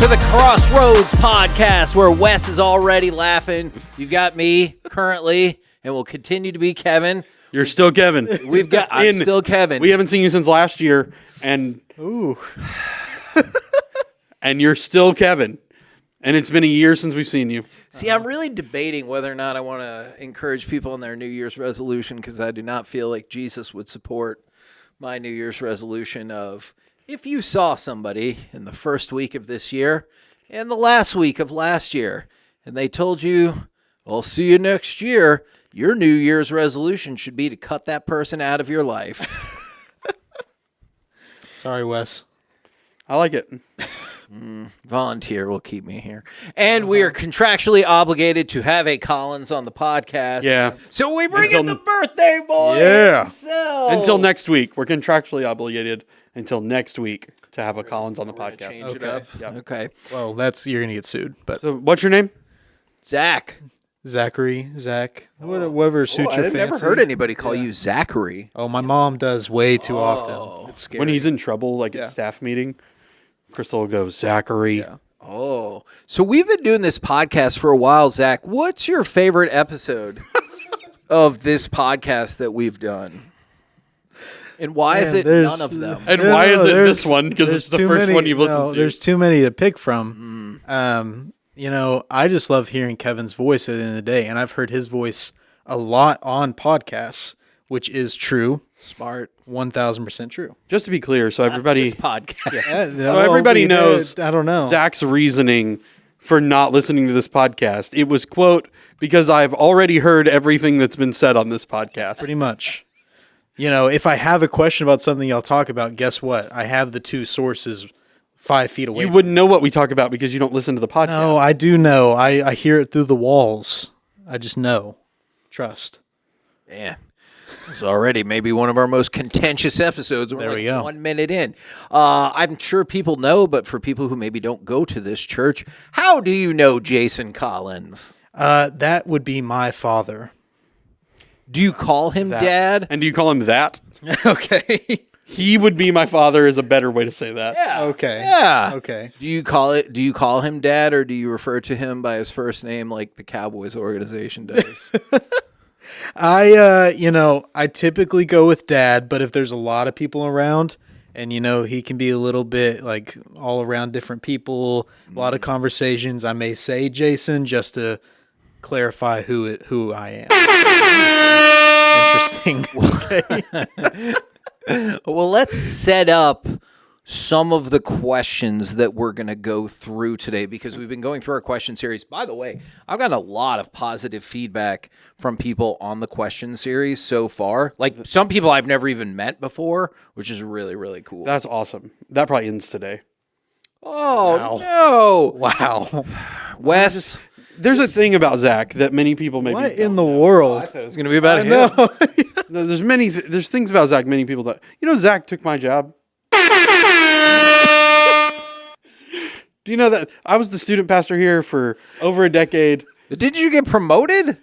to the Crossroads podcast, where Wes is already laughing. You've got me currently, and will continue to be Kevin. You're still Kevin. I'm still Kevin. We haven't seen you since last year, and and you're still Kevin. And it's been a year since we've seen you. See, I'm really debating whether or not I want to encourage people in their New Year's resolution, because I do not feel like Jesus would support my New Year's resolution of, if you saw somebody in the first week of this year and the last week of last year, and they told you, I'll see you next year, your New Year's resolution should be to cut that person out of your life. Sorry, Wes. I like it. Volunteer will keep me here. And we are contractually obligated to have a Collins on the podcast. Yeah. So we bring in the birthday boy. Yeah. himself. Until next week. We're contractually obligated until next week to have a Collins on the We're gonna podcast. change it up. Yep. Okay. Well, you're gonna get sued. But So what's your name? Zach. Zachary, Zach, whatever suits your I've fancy. never heard anybody call you Zachary. Oh, my mom does way too often. It's scary. When he's in trouble, like at staff meeting, Crystal will go, Zachary. Yeah. Oh. So we've been doing this podcast for a while, Zach. What's your favorite episode of this podcast that we've done? And why is it none of them? And why is it this one? Because it's the first one you've listened to. There's too many to pick from. I just love hearing Kevin's voice at the end of the day, and I've heard his voice a lot on podcasts, which is true. Smart. 1,000% true. Just to be clear, so everybody, This podcast. so everybody knows I don't know. Zach's reasoning for not listening to this podcast. It was, quote, because I've already heard everything that's been said on this podcast. Pretty much. If I have a question about something y'all talk about, guess what? I have the two sources 5 feet away. You wouldn't know what we talk about because you don't listen to the podcast. No, I do know. I hear it through the walls. I just know. Trust. Man. It's already maybe one of our most contentious episodes. We're There we go. 1 minute in. I'm sure people know, but for people who maybe don't go to this church, how do you know Jason Collins? That would be my father. Do you call him Dad? And do you call him that? Okay. He would be my father is a better way to say that. Yeah. Okay. Yeah. Okay. Do you call him Dad, or do you refer to him by his first name like the Cowboys organization does? I typically go with Dad, but if there's a lot of people around and, he can be a little bit like all around different people, a lot of conversations, I may say Jason just to clarify who I am. Interesting. Okay. Well, let's set up some of the questions that we're going to go through today, because we've been going through our question series. By the way, I've gotten a lot of positive feedback from people on the question series so far. Like some people I've never even met before, which is really, really cool. That's awesome. That probably ends today. Oh, no. Wow. Wes, There's a thing about Zach that many people maybe What don't in the know. world? I thought it was going to be about him. No. No, there's things about Zach many people don't. Zach took my job. Do you know that I was the student pastor here for over a decade? Did you get promoted?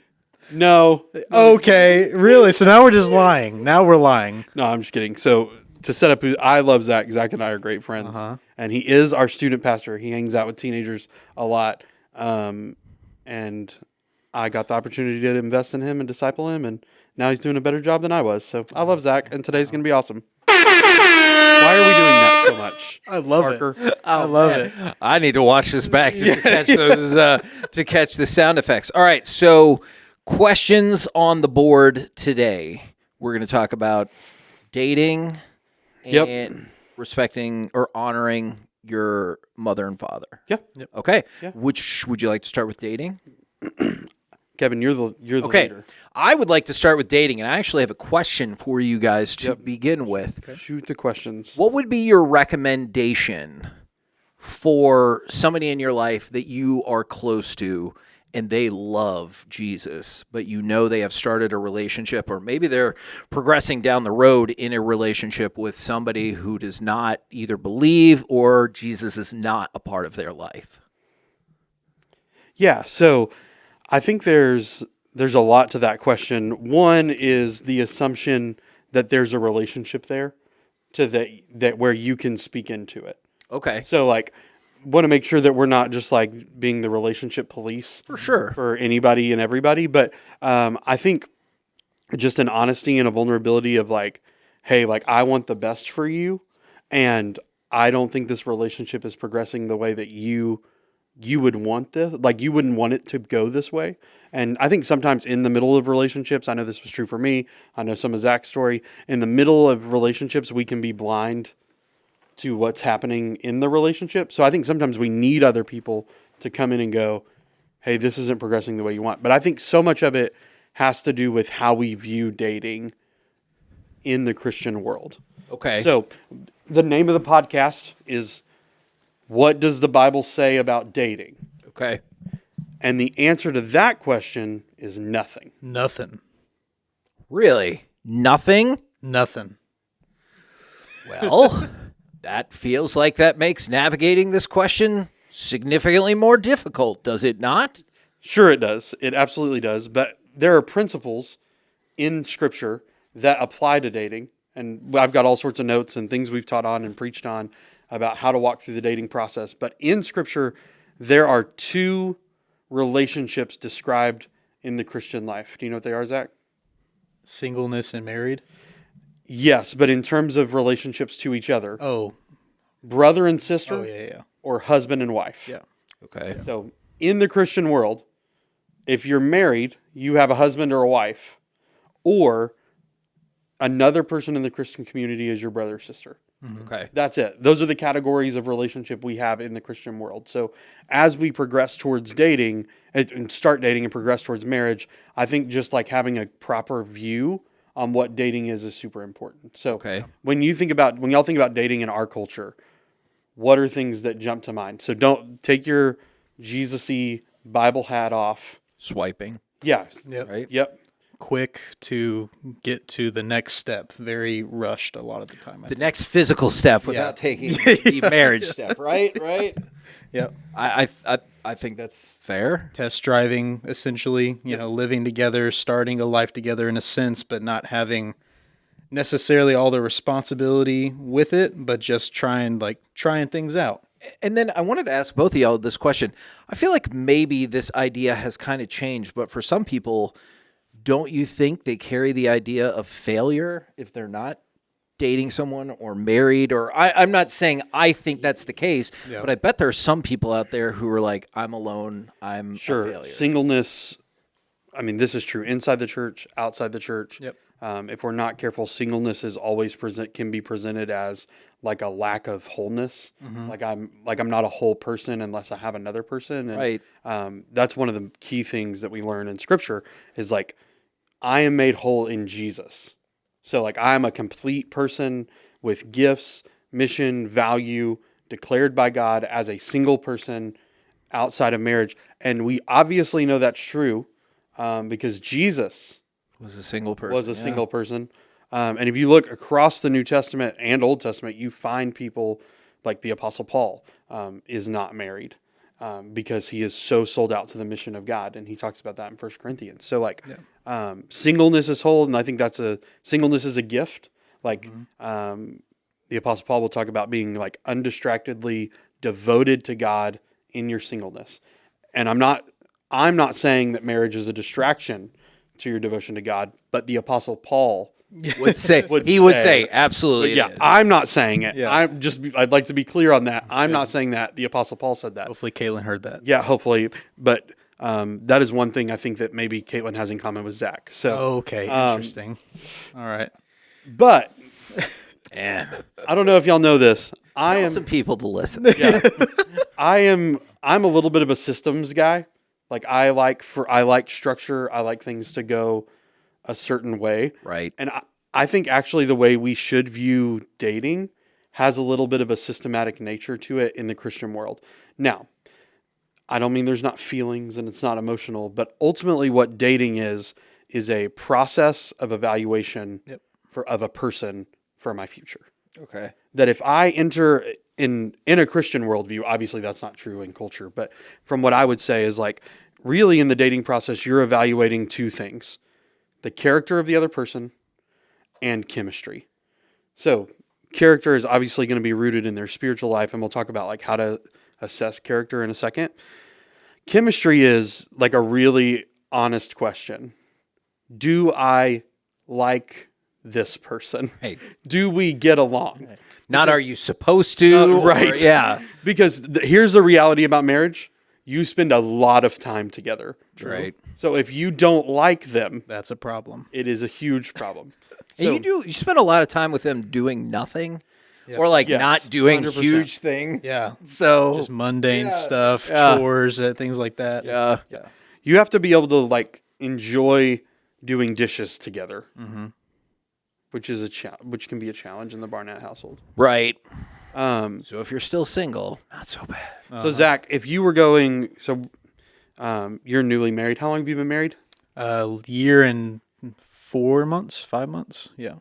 No. Okay. Really? So now we're just lying. Now we're lying. No, I'm just kidding. So to set up, I love Zach. Zach and I are great friends. And he is our student pastor. He hangs out with teenagers a lot. And I got the opportunity to invest in him and disciple him. And now he's doing a better job than I was. So I love Zach. And today's going to be awesome. Why are we doing that so much? I love Parker? it. I love it. I need to watch this back just to catch those to catch the sound effects. All right, so questions on the board today. We're going to talk about dating and respecting or honoring your mother and father. Yep. Okay. Yeah. Which would you like to start with, dating? Kevin, you're the Okay. leader. I would like to start with dating, and I actually have a question for you guys to begin with. Shoot the questions. What would be your recommendation for somebody in your life that you are close to and they love Jesus, but they have started a relationship, or maybe they're progressing down the road in a relationship with somebody who does not either believe or Jesus is not a part of their life? Yeah, so I think there's a lot to that question. One is the assumption that there's a relationship there, to that where you can speak into it. Okay. So like want to make sure that we're not just like being the relationship police For sure. for anybody and everybody. But I think just an honesty and a vulnerability of like, hey, like I want the best for you, and I don't think this relationship is progressing the way that you would want this. Like you wouldn't want it to go this way. And I think sometimes in the middle of relationships, I know this was true for me. I know some of Zach's story. In the middle of relationships, we can be blind to what's happening in the relationship. So I think sometimes we need other people to come in and go, hey, this isn't progressing the way you want. But I think so much of it has to do with how we view dating in the Christian world. Okay. So the name of the podcast is What Does the Bible Say About Dating? Okay. And the answer to that question is nothing. Nothing. Really? Nothing? Nothing. Well, that feels like that makes navigating this question significantly more difficult, does it not? Sure, it does. It absolutely does. But there are principles in Scripture that apply to dating. And I've got all sorts of notes and things we've taught on and preached on about how to walk through the dating process. But in Scripture, there are two relationships described in the Christian life. Do you know what they are, Zach? Singleness and married. Yes, but in terms of relationships to each other, Oh. brother and sister, Oh, yeah. or husband and wife. Yeah. Okay. So in the Christian world, if you're married, you have a husband or a wife, or another person in the Christian community is your brother or sister. Okay. That's it. Those are the categories of relationship we have in the Christian world. So as we progress towards dating and start dating and progress towards marriage, I think just like having a proper view on what dating is super important. So Okay. when y'all think about dating in our culture, what are things that jump to mind? So don't take your Jesus-y Bible hat off. Swiping. Yes. Yep. Right. Yep. Quick to get to the next step. Very rushed a lot of the time. The next physical step without taking the marriage step, right? Right. Yep. I think that's fair. Test driving, essentially, living together, starting a life together in a sense, but not having necessarily all the responsibility with it, but just trying things out. And then I wanted to ask both of y'all this question. I feel like maybe this idea has kind of changed, but for some people, don't you think they carry the idea of failure if they're not dating someone or married? Or I'm not saying I think that's the case, but I bet there are some people out there who are like, I'm alone, I'm a failure. Singleness, I mean, this is true inside the church, outside the church. Yep. If we're not careful, singleness is always can be presented as like a lack of wholeness. Like I'm not a whole person unless I have another person. And, Right. That's one of the key things that we learn in Scripture is like, I am made whole in Jesus. So like I'm a complete person with gifts, mission, value declared by God as a single person outside of marriage. And we obviously know that's true because Jesus Was a single person. was a single person. And if you look across the New Testament and Old Testament, you find people like the Apostle Paul is not married because he is so sold out to the mission of God. And he talks about that in 1 Corinthians. So like singleness is whole, and I think singleness is a gift. Like the Apostle Paul will talk about being like undistractedly devoted to God in your singleness. And I'm not saying that marriage is a distraction to your devotion to God, but the Apostle Paul would say absolutely. yeah, it is. I'm not saying it. Yeah. I'd like to be clear on that. I'm not saying that. The Apostle Paul said that. Hopefully Caitlin heard that. Yeah, hopefully. But that is one thing I think that maybe Caitlin has in common with Zach. So, Okay, interesting. All right. but And I don't know if y'all know this. I tell am some people to listen. yeah, I'm a little bit of a systems guy. Like I like structure. I like things to go a certain way. Right. And I think actually the way we should view dating has a little bit of a systematic nature to it in the Christian world. Now, I don't mean there's not feelings and it's not emotional, but ultimately what dating is a process of evaluation of a person for my future. Okay. That if I enter in a Christian worldview, obviously that's not true in culture, but from what I would say is like really in the dating process, you're evaluating two things: the character of the other person and chemistry. So character is obviously going to be rooted in their spiritual life, and we'll talk about like how to assess character in a second. Chemistry is like a really honest question. Do I like this person? Right. Do we get along? Not are you supposed to? Right. Or, yeah. Because here's the reality about marriage. You spend a lot of time together. Right. So if you don't like them, That's a problem. it is a huge problem. And you spend a lot of time with them doing nothing or like Yes, not doing 100%. huge things. Yeah. So Just mundane stuff, Yeah. chores, things like that. yeah. You have to be able to like enjoy doing dishes together, which is which can be a challenge in the Barnett household. Right. Um, So if you're still single, not so bad. So Zach, if you were going, you're newly married. How long have you been married? Year and 4 months, 5 months. Yeah.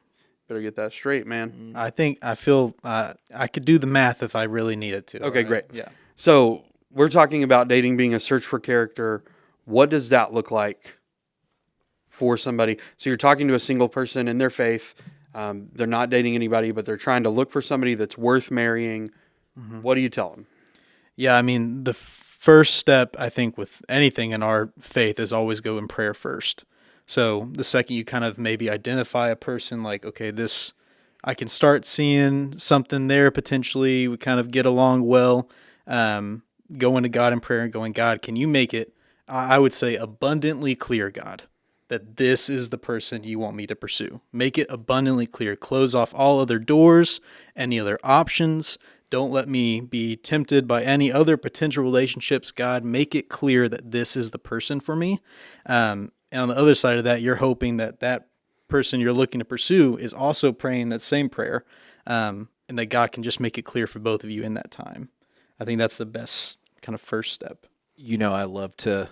Better get that straight, man. I feel I could do the math if I really needed to. Okay, great. Yeah. So we're talking about dating being a search for character. What does that look like for somebody? So you're talking to a single person in their faith. They're not dating anybody, but they're trying to look for somebody that's worth marrying. What do you tell them? Yeah, I mean, the first step, I think, with anything in our faith is always go in prayer first. So the second you kind of maybe identify a person like, okay, this, I can start seeing something there potentially, we kind of get along well, going to God in prayer and going, God, can you make it, I would say, abundantly clear, God, that this is the person you want me to pursue. Make it abundantly clear. Close off all other doors, any other options. Don't let me be tempted by any other potential relationships. God, make it clear that this is the person for me. And on the other side of that, you're hoping that that person you're looking to pursue is also praying that same prayer, and that God can just make it clear for both of you in that time. I think that's the best kind of first step. You know, I love to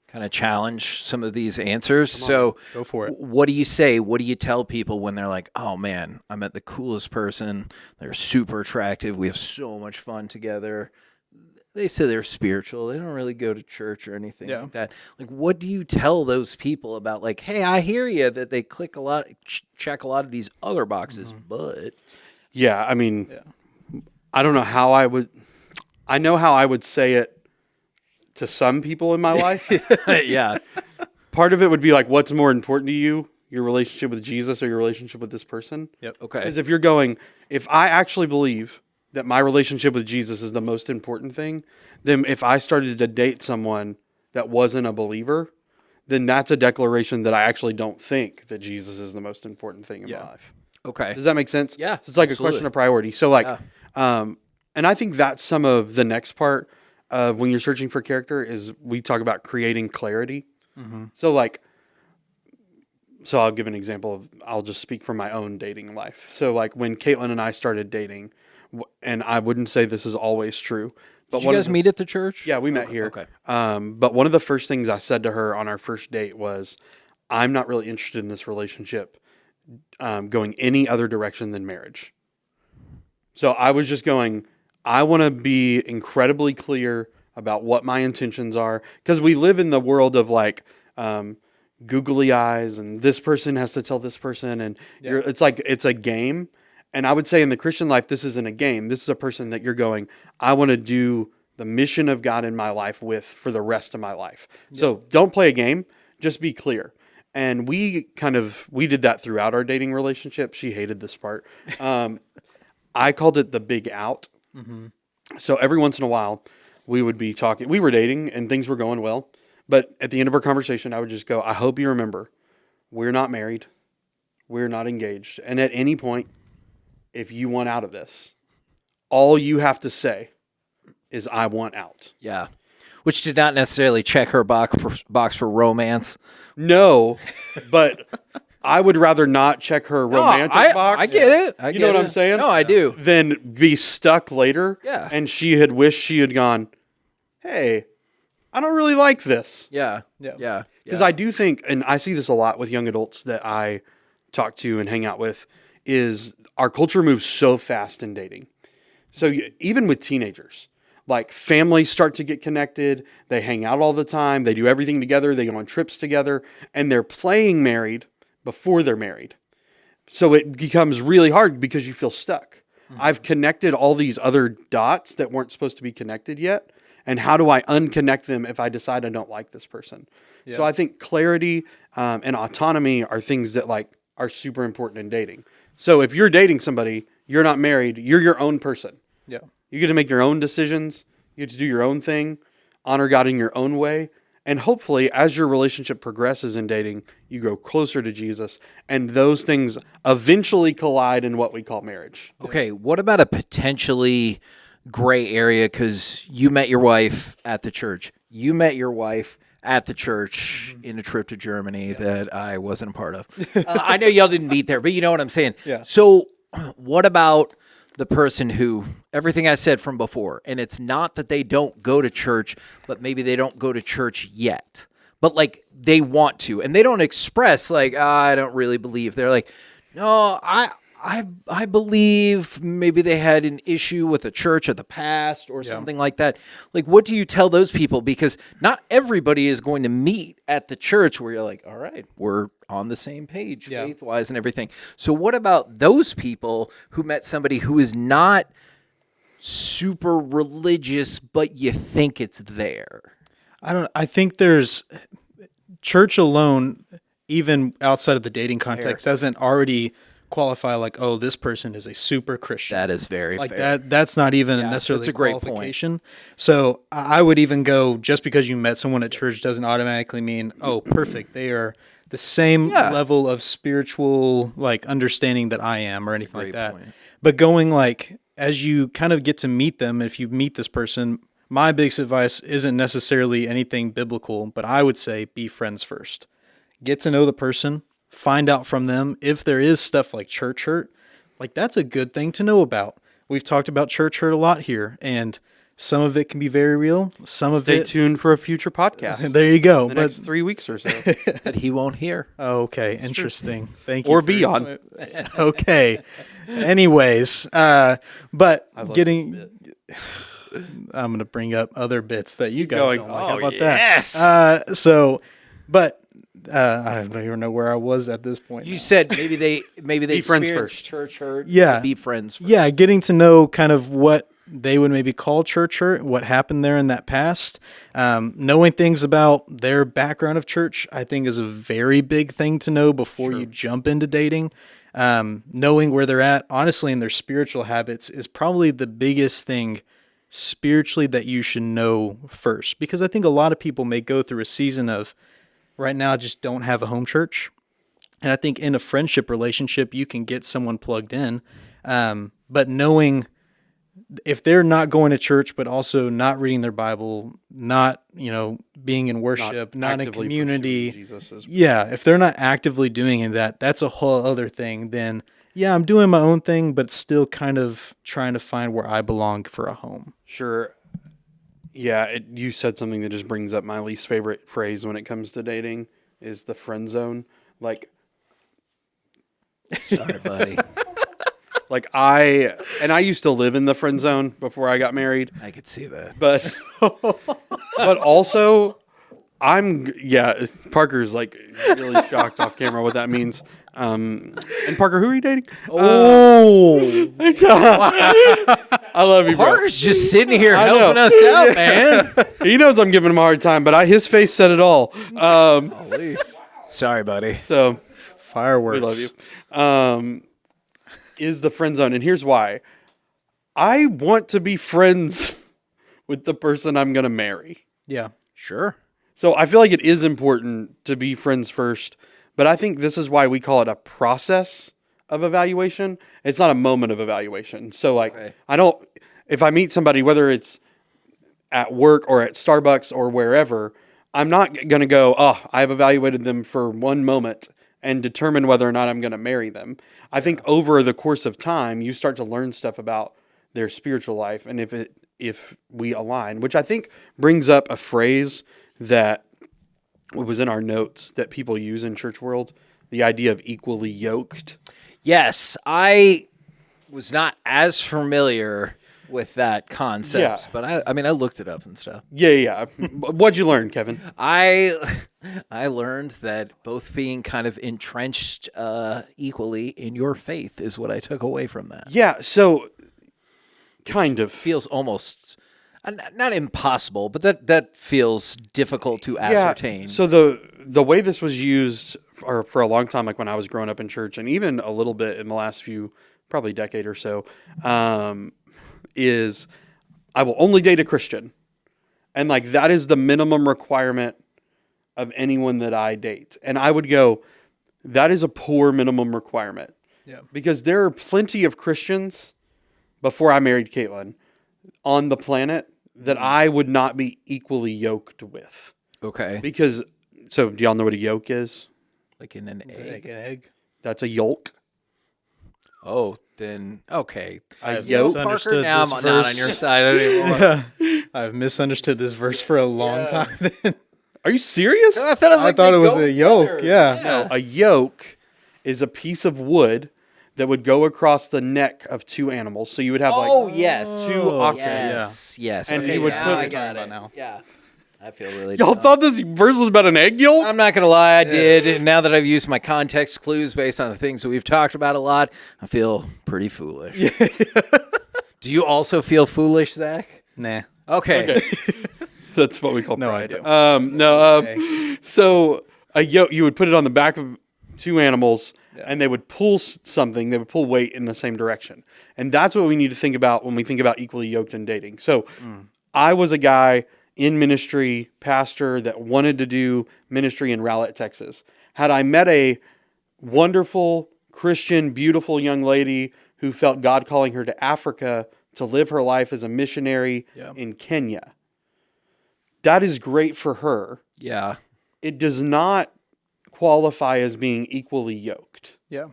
kind of challenge some of these answers. So Go for it. what do you say? What do you tell people when they're like, oh man, I met the coolest person. They're super attractive. We have so much fun together. They say they're spiritual. They don't really go to church or anything like that. Like, what do you tell those people about like, hey, I hear you that they click a lot, check a lot of these other boxes, but Yeah, I mean, I don't know how I know how I would say it to some people in my life. yeah, Part of it would be like, what's more important to you, your relationship with Jesus or your relationship with this person? Yep. okay, Because if you're going, if I actually believe that my relationship with Jesus is the most important thing, then if I started to date someone that wasn't a believer, then that's a declaration that I actually don't think that Jesus is the most important thing in my life. okay, Does that make sense? Yeah, So it's like absolutely. a question of priority. So like, and I think that's some of the next part of when you're searching for character is we talk about creating clarity. So like, so I'll give an example of, I'll just speak from my own dating life. So like when Caitlin and I started dating, and I wouldn't say this is always true, but Did you guys meet at the church? yeah, we met here. Okay. But one of the first things I said to her on our first date was, I'm not really interested in this relationship going any other direction than marriage. So I was just going, I want to be incredibly clear about what my intentions are. Because we live in the world of like googly eyes and this person has to tell this person. And it's like, it's a game. And I would say in the Christian life, this isn't a game. This is a person that you're going, I want to do the mission of God in my life with for the rest of my life. So don't play a game, just be clear. And we did that throughout our dating relationship. She hated this part. I called it the big out. So every once in a while we would be talking, we were dating and things were going well. But at the end of our conversation, I would just go, I hope you remember, we're not married. We're not engaged. And at any point, if you want out of this, all you have to say is, I want out. Yeah. Which did not necessarily check her box for romance. No, but I would rather not check her romantic box. I get it. You know what I'm saying? No, I do. Than be stuck later. Yeah. And she had wished she had gone, hey, I don't really like this. Yeah. Yeah. Because I do think, and I see this a lot with young adults that I talk to and hang out with, is our culture moves so fast in dating. So even with teenagers, like families start to get connected, they hang out all the time, they do everything together, they go on trips together, and they're playing married before they're married. So it becomes really hard because you feel stuck. I've connected all these other dots that weren't supposed to be connected yet. And how do I unconnect them if I decide I don't like this person? So I think clarity and autonomy are things that like are super important in dating. So if you're dating somebody, you're not married, you're your own person. Yeah. You get to make your own decisions. You get to do your own thing, honor God in your own way. And hopefully, as your relationship progresses in dating, you grow closer to Jesus. And those things eventually collide in what we call marriage. Okay, what about a potentially gray area? Because you met your wife at the church. You met your wife at the church in a trip to Germany that I wasn't a part of. I know y'all didn't meet there, but you know what I'm saying. Yeah. So what about the person who, everything I said from before, and it's not that they don't go to church, but maybe they don't go to church yet, but like they want to, and they don't express like, I don't really believe. They're like, no, I believe. Maybe they had an issue with a church of the past or something like that. Like, what do you tell those people? Because not everybody is going to meet at the church where you're like, all right, we're on the same page faith-wise and everything. So what about those people who met somebody who is not super religious, but you think it's there? I think there's church alone, even outside of the dating context, doesn't already qualify like, oh, this person is a super Christian. That is very like fair. that's not even necessarily that's a great qualification. So I would even go, just because you met someone at church doesn't automatically mean, oh, perfect, they are the same level of spiritual like understanding that I am or anything like that. point. But going like, as you kind of get to meet them, if you meet this person, my biggest advice isn't necessarily anything biblical, but I would say be friends first. Get to know the person, find out from them if there is stuff like church hurt. Like, that's a good thing to know about. We've talked about church hurt a lot here, and some of it can be very real. Some of Stay it, tuned for a future podcast. there you go. The But next 3 weeks or so. That he won't hear. okay, interesting. Thank you. Or for- beyond. Okay. Anyways, but getting, I'm going to bring up other bits that you guys going. don't like. Oh, How about yes. that? I don't even know where I was at this point. You now. said maybe they Be friends experienced first. church hurt. Yeah. Be friends first. Yeah, getting to know kind of what they would maybe call church hurt, what happened there in that past. Knowing things about their background of church, I think, is a very big thing to know before you jump into dating. Knowing where they're at, honestly, in their spiritual habits is probably the biggest thing spiritually that you should know first. Because I think a lot of people may go through a season of, right now, just don't have a home church. And I think in a friendship relationship, you can get someone plugged in. But knowing if they're not going to church, but also not reading their Bible, not, being in worship, not in actively community. pursuing Jesus is- Yeah, if they're not actively doing that, that's a whole other thing. Then, yeah, I'm doing my own thing, but still kind of trying to find where I belong for a home. Sure. Yeah, you said something that just brings up my least favorite phrase when it comes to dating is the friend zone. Like Sorry, buddy. I used to live in the friend zone before I got married, I could see that. but also Parker's like really shocked off camera what that means. And Parker, who are you dating? Oh, I love you, bro. Parker's just sitting here I know. helping us out, man. He knows I'm giving him a hard time, but his face said it all. Sorry, buddy. So fireworks. we love you. Is the friend zone, and here's why. I want to be friends with the person I'm going to marry. Yeah. Sure. So I feel like it is important to be friends first, but I think this is why we call it a process of evaluation. It's not a moment of evaluation. So if I meet somebody, whether it's at work or at Starbucks or wherever, I'm not going to go, I've evaluated them for one moment and determine whether or not I'm going to marry them. I think over the course of time, you start to learn stuff about their spiritual life, and if we align, which I think brings up a phrase that was in our notes that people use in church world, the idea of equally yoked. Yes, I was not as familiar with that concept, but I looked it up and stuff. Yeah. What'd you learn, Kevin? I learned that both being kind of entrenched equally in your faith is what I took away from that. Yeah, so Kind of. Feels almost not impossible, but that feels difficult to ascertain. So the way this was used for a long time, like when I was growing up in church, and even a little bit in the last few, probably decade or so, is I will only date a Christian. And like that is the minimum requirement of anyone that I date. And I would go, that is a poor minimum requirement. Yeah. Because there are plenty of Christians before I married Caitlin on the planet that I would not be equally yoked with. Okay. Because, so do y'all know what a yoke is? Like in an egg. An egg. That's a yolk. Oh, then okay. I've yoke? Parker, misunderstood now I'm this not on verse. your side anymore. I've misunderstood this verse for a long time. Then Are you serious? I thought it was, I like thought they it was go a yoke. together. Yeah. No, a yoke is a piece of wood that would go across the neck of two animals. So you would have Oh like yes. two oxen. Yes. Yes. And okay, he would now put I it- got about it. now. Yeah. I feel really Y'all dumb. thought this verse was about an egg yolk? I'm not gonna lie, I did. And now that I've used my context clues based on the things that we've talked about a lot, I feel pretty foolish. Do you also feel foolish, Zach? Nah. Okay. That's what we call No, I pride. do. So a yoke, you would put it on the back of two animals, and they would pull something. They would pull weight in the same direction, and that's what we need to think about when we think about equally yoked in dating. So, I was a guy in ministry, pastor that wanted to do ministry in Rowlett, Texas. Had I met a wonderful Christian, beautiful young lady who felt God calling her to Africa to live her life as a missionary in Kenya, that is great for her. Yeah. It does not qualify as being equally yoked Yeah.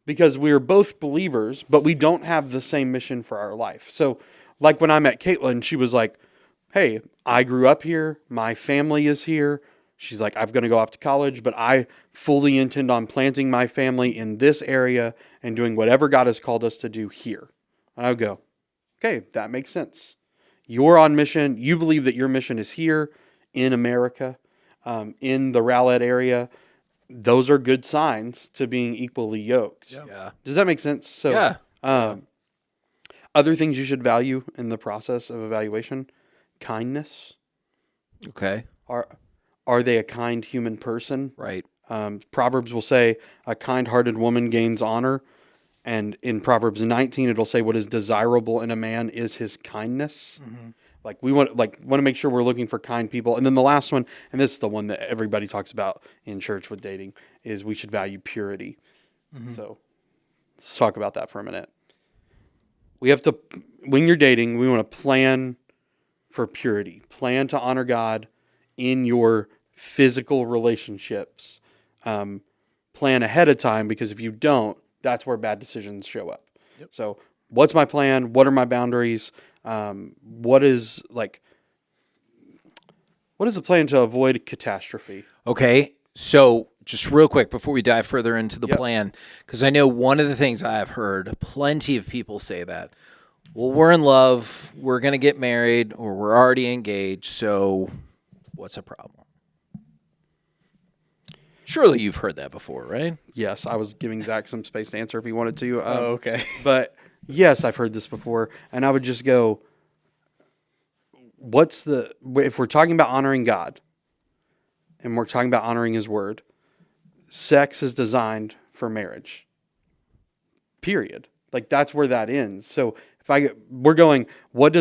because we are both believers, but we don't have the same mission for our life. So, like when I met Caitlin, she was like, hey, I grew up here. My family is here. She's like, I'm going to go off to college, but I fully intend on planting my family in this area and doing whatever God has called us to do here. And I would go, okay, that makes sense. You're on mission. You believe that your mission is here in America, in the Rowlett area. Those are good signs to being equally yoked. Yeah. Does that make sense? So, Yeah. other things you should value in the process of evaluation: kindness. Okay. Are they a kind human person? Right. Proverbs will say, "A kind-hearted woman gains honor," and in Proverbs 19, it'll say, "What is desirable in a man is his kindness." Like we want to make sure we're looking for kind people. And then the last one, and this is the one that everybody talks about in church with dating, is we should value purity. So let's talk about that for a minute. We have to, when you're dating, we want to plan for purity. Plan to honor God in your physical relationships. Plan ahead of time, because if you don't, that's where bad decisions show up. So what's my plan? What are my boundaries? What is the plan to avoid catastrophe? Okay. So just real quick before we dive further into the plan, because I know one of the things I have heard plenty of people say that, well, we're in love, we're going to get married, or we're already engaged, so what's a problem? Surely you've heard that before, right? Yes, I was giving Zach some space to answer if he wanted to. Okay. But yes, I've heard this before, and I would just go, if we're talking about honoring God, and we're talking about honoring His Word, sex is designed for marriage. Period. Like that's where that ends. So we're going, what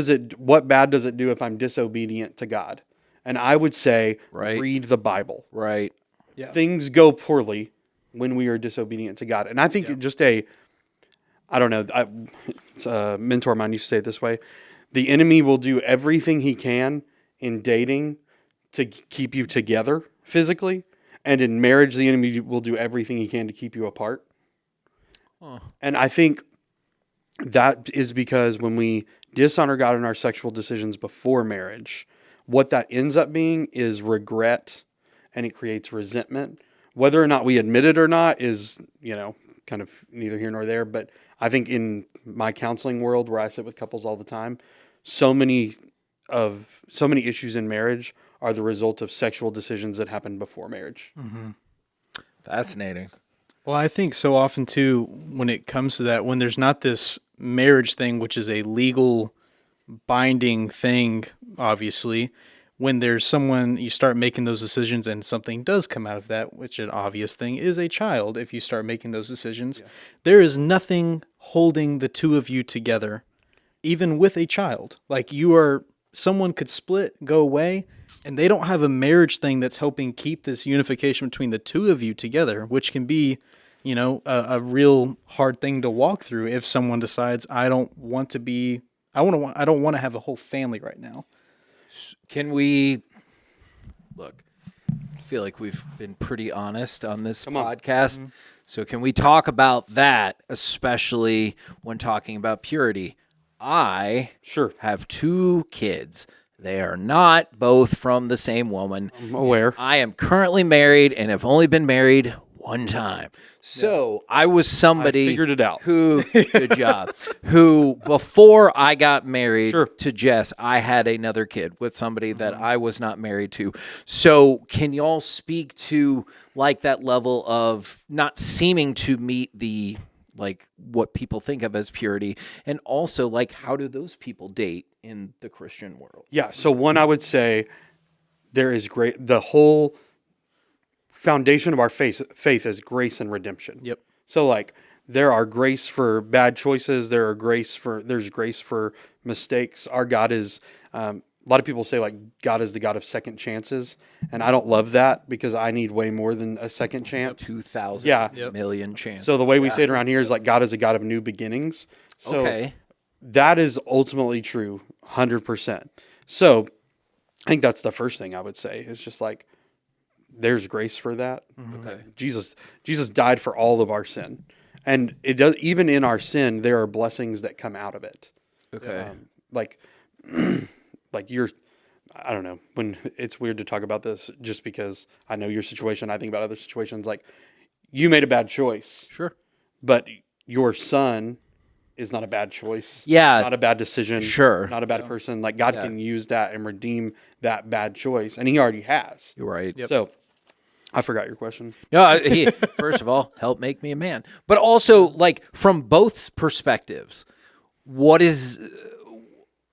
bad does it do if I'm disobedient to God? And I would say, read the Bible. Right. Yeah. Things go poorly when we are disobedient to God. And I think I don't know, a mentor of mine used to say it this way: the enemy will do everything he can in dating to keep you together physically, and in marriage, the enemy will do everything he can to keep you apart. And I think that is because when we dishonor God in our sexual decisions before marriage, what that ends up being is regret, and it creates resentment. Whether or not we admit it or not is, kind of neither here nor there. But I think in my counseling world, where I sit with couples all the time, so many issues in marriage are the result of sexual decisions that happened before marriage. Fascinating. Well, I think so often too, when it comes to that, when there's not this marriage thing, which is a legal binding thing, obviously, when there's someone you start making those decisions and something does come out of that, which an obvious thing is a child, if you start making those decisions, there is nothing holding the two of you together, even with a child. Like someone could split, go away, and they don't have a marriage thing that's helping keep this unification between the two of you together, which can be, a real hard thing to walk through if someone decides I don't want to have a whole family right now. Can we look? I feel like we've been pretty honest on this podcast. Mm-hmm. So can we talk about that, especially when talking about purity? I have 2 kids. They are not both from the same woman. I'm aware. I am currently married and have only been married one time. So I was somebody I figured it out. Who, good job, who before I got married to Jess, I had another kid with somebody that I was not married to. So can y'all speak to like that level of not seeming to meet the like what people think of as purity, and also like how do those people date in the Christian world? Yeah. So one, I would say there is the whole foundation of our faith is grace and redemption. Yep. So like there are grace for bad choices. There's grace for mistakes. Our God is, a lot of people say like God is the God of second chances. And I don't love that because I need way more than a second chance. 2,000 million chances. So the way we say it around here is like God is a God of new beginnings. So that is ultimately true, 100%. So I think that's the first thing I would say. It's just like, there's grace for that. Mm-hmm. Okay. Jesus died for all of our sin. And it does, even in our sin, there are blessings that come out of it. Okay. Like I don't know, when it's weird to talk about this just because I know your situation. I think about other situations. Like you made a bad choice. Sure. But your son is not a bad choice. Yeah. Not a bad decision. Sure. Not a bad person. Like God can use that and redeem that bad choice. And he already has. You're right. Yep. So I forgot your question. No, first of all, help make me a man. But also, like, from both perspectives, what is,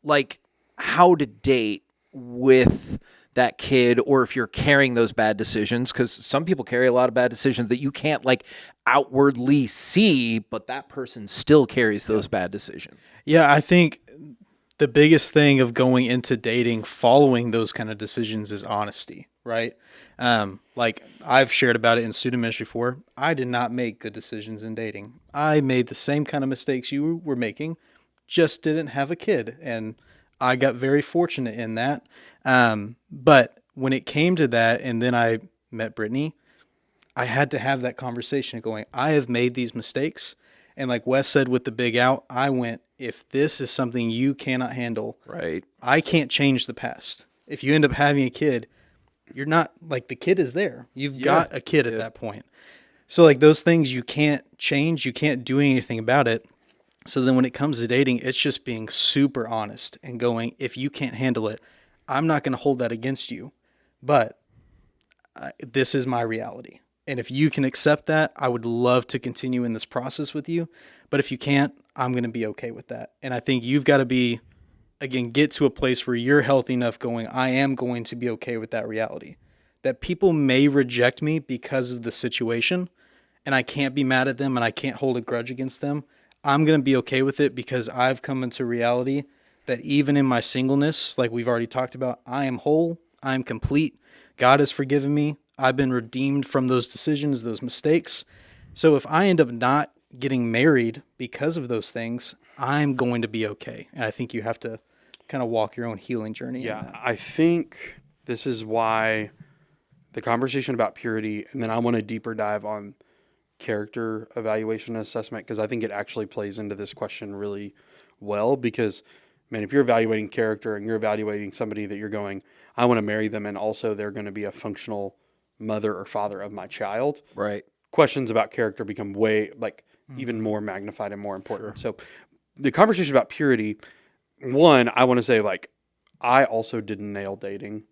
like, how to date with that kid, or if you're carrying those bad decisions, because some people carry a lot of bad decisions that you can't, like, outwardly see, but that person still carries those bad decisions. Yeah, I think the biggest thing of going into dating following those kind of decisions is honesty, right? Like I've shared about it in student ministry before. I did not make good decisions in dating. I made the same kind of mistakes you were making, just didn't have a kid. And I got very fortunate in that. But when it came to that, and then I met Brittany, I had to have that conversation going, I have made these mistakes. And like Wes said with the big out, I went, if this is something you cannot handle, right? I can't change the past. If you end up having a kid, you're not, like, the kid is there. You've got a kid at that point. So like those things you can't change, you can't do anything about it. So then when it comes to dating, it's just being super honest and going, if you can't handle it, I'm not going to hold that against you, but this is my reality. And if you can accept that, I would love to continue in this process with you. But if you can't, I'm going to be okay with that. And I think you've got to be, again, get to a place where you're healthy enough going, I am going to be okay with that reality. That people may reject me because of the situation, and I can't be mad at them and I can't hold a grudge against them. I'm going to be okay with it because I've come into reality that even in my singleness, like we've already talked about, I am whole, I am complete. God has forgiven me. I've been redeemed from those decisions, those mistakes. So if I end up not getting married because of those things, I'm going to be okay. And I think you have to kind of walk your own healing journey. Yeah, I think this is why the conversation about purity, and then I want to deeper dive on character evaluation and assessment, because I think it actually plays into this question really well. Because, man, if you're evaluating character and you're evaluating somebody that you're going, I want to marry them, and also they're going to be a functional mother or father of my child. Right. Questions about character become way, like, even more magnified and more important. Sure. So the conversation about purity, one, I want to say, like, I also didn't nail dating.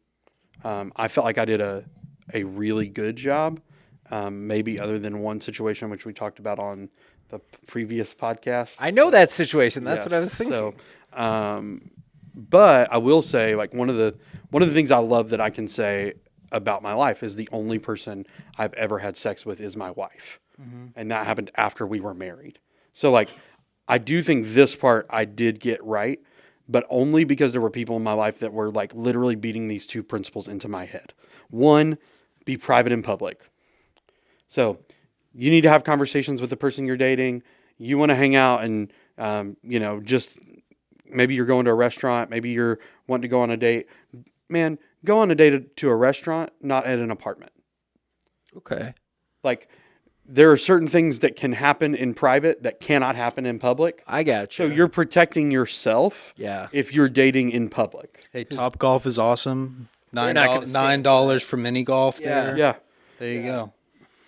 I felt like I did a really good job, maybe other than one situation, which we talked about on the previous podcast. I know that situation. That's what I was Yes. thinking. So, but I will say, like, one of the things I love that I can say about my life is the only person I've ever had sex with is my wife, and that happened after we were married. So, like, I do think this part I did get right, but only because there were people in my life that were like literally beating these two principles into my head. One, be private in public. So you need to have conversations with the person you're dating. You want to hang out and, just maybe you're going to a restaurant. Maybe you're wanting to go on a date. Man, go on a date to a restaurant, not at an apartment. Okay. Like, there are certain things that can happen in private that cannot happen in public. I got So you. you're protecting yourself Yeah. if you're dating in public. Hey, Top Golf is awesome. not gonna stand $9 for mini golf Yeah. there. Yeah. There you go.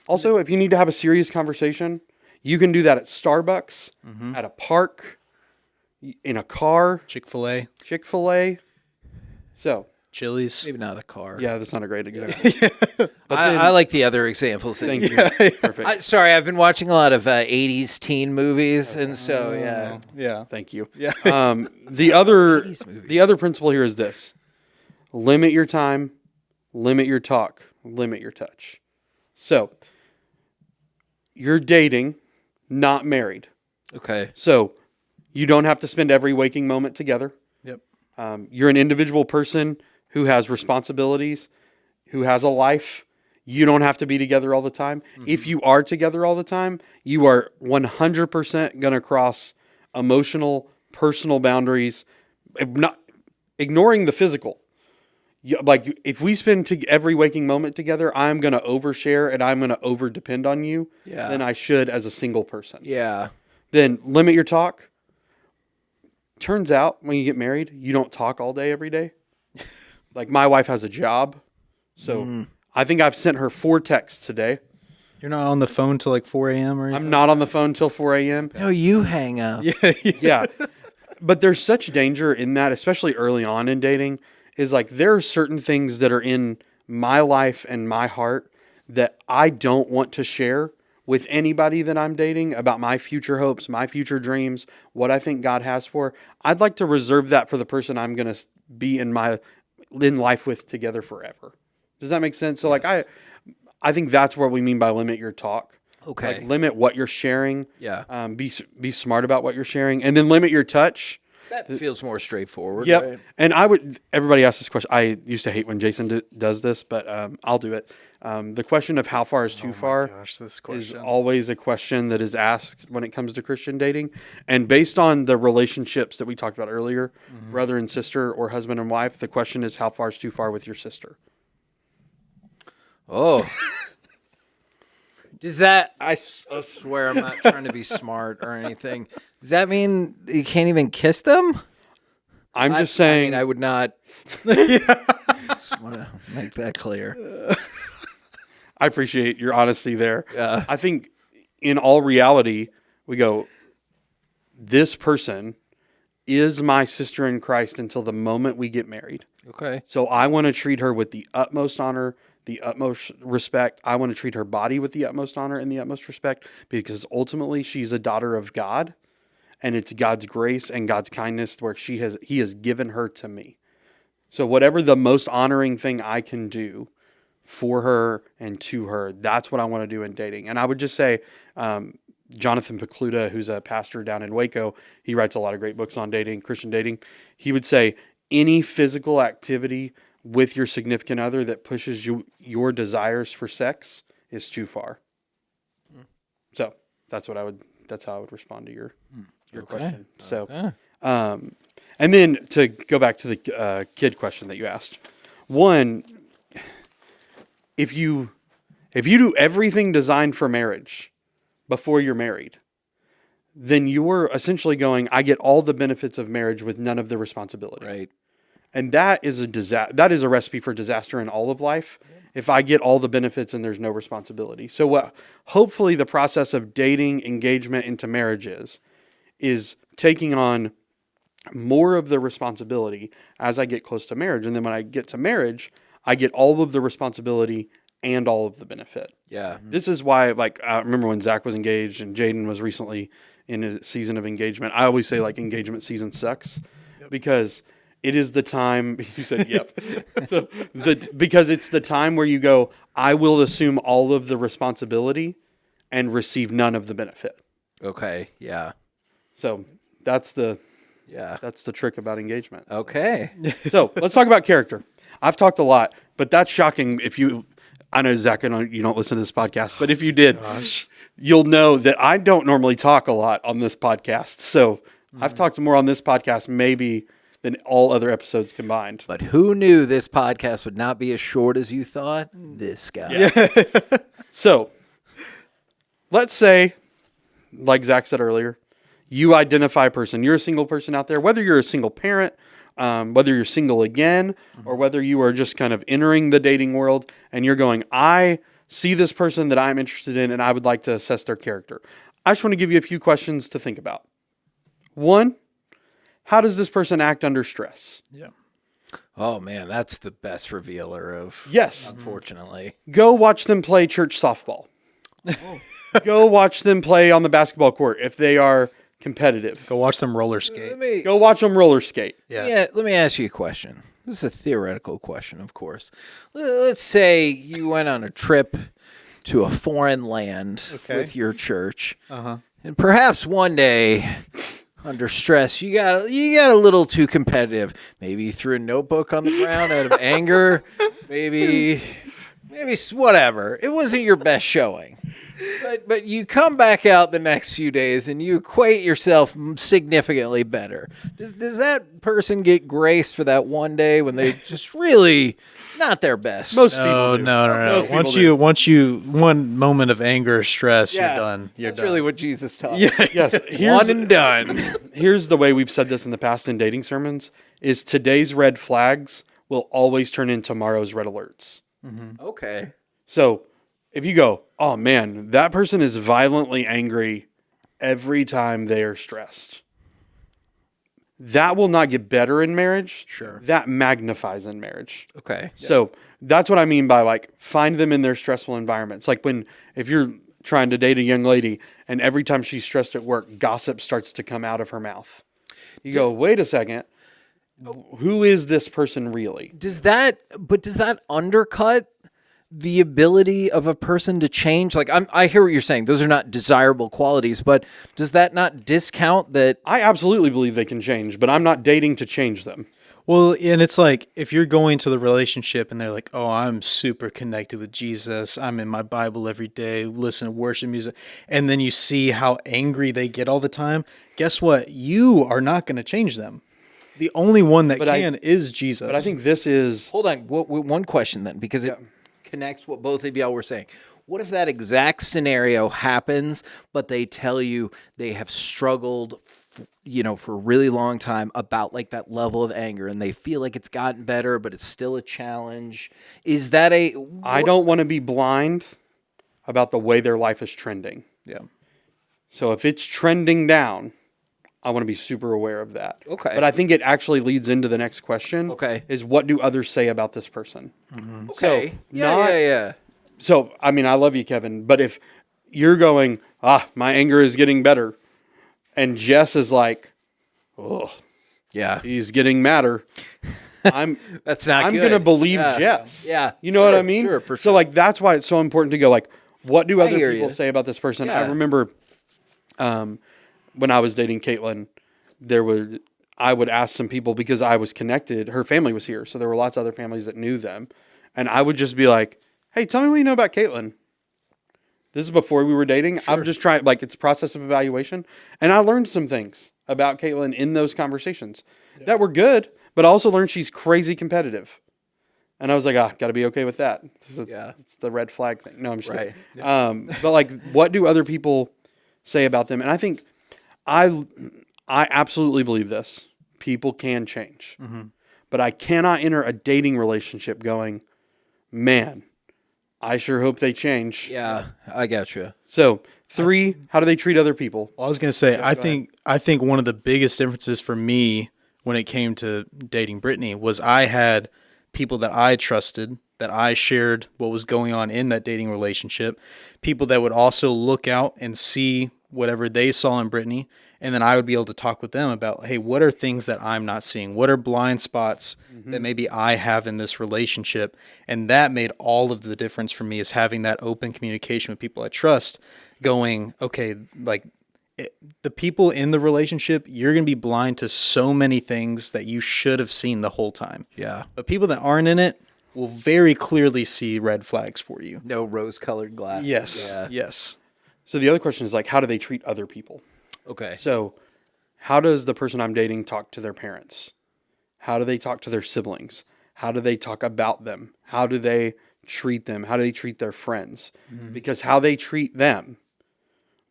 Also, if you need to have a serious conversation, you can do that at Starbucks, at a park, in a car, Chick-fil-A, Chick-fil-A. So, Chili's. Maybe not a car. yeah, that's not a great example. I like the other examples. Thank you. Perfect. Sorry, I've been watching a lot of 80s teen movies, and so, yeah. Yeah. Thank you. Yeah. The other 80s movie. the other principle here is this: limit your time, limit your talk, limit your touch. So, you're dating, not married. Okay. So, you don't have to spend every waking moment together. Yep. You're an individual person who has responsibilities, who has a life. You don't have to be together all the time. If you are together all the time, you are 100% going to cross emotional, personal boundaries, if not ignoring the physical. Like, if we spend every waking moment together, I'm going to overshare and I'm going to over depend on you Yeah. than I should as a single person. Yeah. Then limit your talk. Turns out when you get married, you don't talk all day every day. Like, my wife has a job. So I think I've sent her 4 texts today. You're not on the phone till like 4 a.m. or anything? I'm not on the phone till 4 a.m. No, you hang up. Yeah. But there's such danger in that, especially early on in dating, is like there are certain things that are in my life and my heart that I don't want to share with anybody that I'm dating about my future hopes, my future dreams, what I think God has for. I'd like to reserve that for the person I'm going to be in life with together forever. Does that make sense? So, like, I think that's what we mean by limit your talk. Okay. Like, limit what you're sharing. Yeah. Be smart about what you're sharing, and then limit your touch. That feels more straightforward. Yep. Right? And everybody asks this question. I used to hate when Jason does this, but I'll do it. The question of how far is too far Gosh, this is question. always a question that is asked when it comes to Christian dating. And based on the relationships that we talked about earlier, brother and sister or husband and wife, the question is how far is too far with your sister? Oh. Does that, I swear I'm not trying to be smart or anything. Does that mean you can't even kiss them? I'm just saying. I would not. Just want to make that clear. I appreciate your honesty there. Yeah. I think in all reality, we go, this person is my sister in Christ until the moment we get married. Okay. So I want to treat her with the utmost honor, the utmost respect. I want to treat her body with the utmost honor and the utmost respect, because ultimately she's a daughter of God, and it's God's grace and God's kindness where he has given her to me. So whatever the most honoring thing I can do for her and to her, that's what I want to do in dating. And I would just say, Jonathan Pokluda, who's a pastor down in Waco, he writes a lot of great books on dating, Christian dating. He would say any physical activity with your significant other that pushes your desires for sex is too far. So that's how I would respond to your question. So, and then to go back to the kid question that you asked, one, if you do everything designed for marriage before you're married, then you're essentially going, I get all the benefits of marriage with none of the responsibility. Right. And that is that is a recipe for disaster in all of life. If I get all the benefits and there's no responsibility. So what hopefully the process of dating, engagement into marriage is taking on more of the responsibility as I get close to marriage. And then when I get to marriage, I get all of the responsibility and all of the benefit. Yeah. This is why, like, I remember when Zach was engaged and Jaden was recently in a season of engagement. I always say, like, engagement season sucks because it is the time. You said, yep. So because it's the time where you go, I will assume all of the responsibility and receive none of the benefit. Okay. Yeah. So that's the trick about engagement. Okay. So let's talk about character. I've talked a lot, but that's shocking. I know Zach, you don't listen to this podcast, but if you did, you'll know that I don't normally talk a lot on this podcast. So I've talked more on this podcast maybe than all other episodes combined. But who knew this podcast would not be as short as you thought? This guy. Yeah. So let's say, like Zach said earlier, you identify a person. You're a single person out there, whether you're a single parent, whether you're single again, or whether you are just kind of entering the dating world and you're going, I see this person that I'm interested in and I would like to assess their character. I just want to give you a few questions to think about. One, how does this person act under stress? Yeah. Oh man, that's the best revealer of. Yes. Unfortunately. Go watch them play church softball. Go watch them play on the basketball court if they are competitive. Go watch them roller skate. Go watch them roller skate. Yeah. Let me ask you a question. This is a theoretical question, of course. Let's say you went on a trip to a foreign land with your church, and perhaps one day, under stress, you got a little too competitive. Maybe you threw a notebook on the ground out of anger. Maybe whatever. It wasn't your best showing. But you come back out the next few days and you equate yourself significantly better. Does that person get grace for that one day when they just really not their best? Most people do. No. Once you one moment of anger or stress, you're done. That's really what Jesus taught. Yes. One and done. Here's the way we've said this in the past in dating sermons is today's red flags will always turn into tomorrow's red alerts. Okay. So if you go, oh man, that person is violently angry every time they are stressed, that will not get better in marriage. Sure. That magnifies in marriage. Okay. So that's what I mean by like find them in their stressful environments. Like if you're trying to date a young lady and every time she's stressed at work, gossip starts to come out of her mouth. You go, wait a second. Who is this person really? Does that undercut the ability of a person to change? Like I hear what you're saying. Those are not desirable qualities, but does that not discount that? I absolutely believe they can change, but I'm not dating to change them. Well, and it's like if you're going to the relationship and they're like, oh, I'm super connected with Jesus. I'm in my Bible every day, listen to worship music. And then you see how angry they get all the time. Guess what? You are not going to change them. The only one that is Jesus. But I think this is... Hold on. One question then, because it connects what both of y'all were saying. What if that exact scenario happens, but they tell you they have struggled, for a really long time about like that level of anger, and they feel like it's gotten better, but it's still a challenge? Is that I don't want to be blind about the way their life is trending. Yeah. So if it's trending down, I want to be super aware of that. Okay. But I think it actually leads into the next question. Okay. Is what do others say about this person? Mm-hmm. Okay. So Yeah. So, I mean, I love you, Kevin, but if you're going, my anger is getting better, and Jess is like, oh, Yeah. he's getting madder, That's not I'm good. going to believe Yeah. Jess. Yeah. You know what I mean? Sure, for So, sure. like, that's why it's so important to go, like, what do other hear people you. say about this person? Yeah. I remember when I was dating Caitlin, I would ask some people because I was connected. Her family was here, so there were lots of other families that knew them. And I would just be like, hey, tell me what you know about Caitlin. This is before we were dating. I'm just trying, like, it's a process of evaluation. And I learned some things about Caitlin in those conversations that were good, but I also learned she's crazy competitive. And I was like, got to be okay with that. It's the red flag thing. No, I'm just Right. kidding. But, like, what do other people say about them? And I think I absolutely believe this. People can change. Mm-hmm. But I cannot enter a dating relationship going, man, I sure hope they change. Yeah, I got you. So 3, how do they treat other people? Well, I was going to say, I think one of the biggest differences for me when it came to dating Brittany was I had people that I trusted, that I shared what was going on in that dating relationship, people that would also look out and see whatever they saw in Brittany. And then I would be able to talk with them about, hey, what are things that I'm not seeing? What are blind spots that maybe I have in this relationship? And that made all of the difference for me, is having that open communication with people I trust, going, okay, like the people in the relationship, you're going to be blind to so many things that you should have seen the whole time. Yeah. But people that aren't in it will very clearly see red flags for you. No rose-colored glasses. Yes. Yeah. Yes. So the other question is like, how do they treat other people? Okay. So how does the person I'm dating talk to their parents? How do they talk to their siblings? How do they talk about them? How do they treat them? How do they treat their friends? Because how they treat them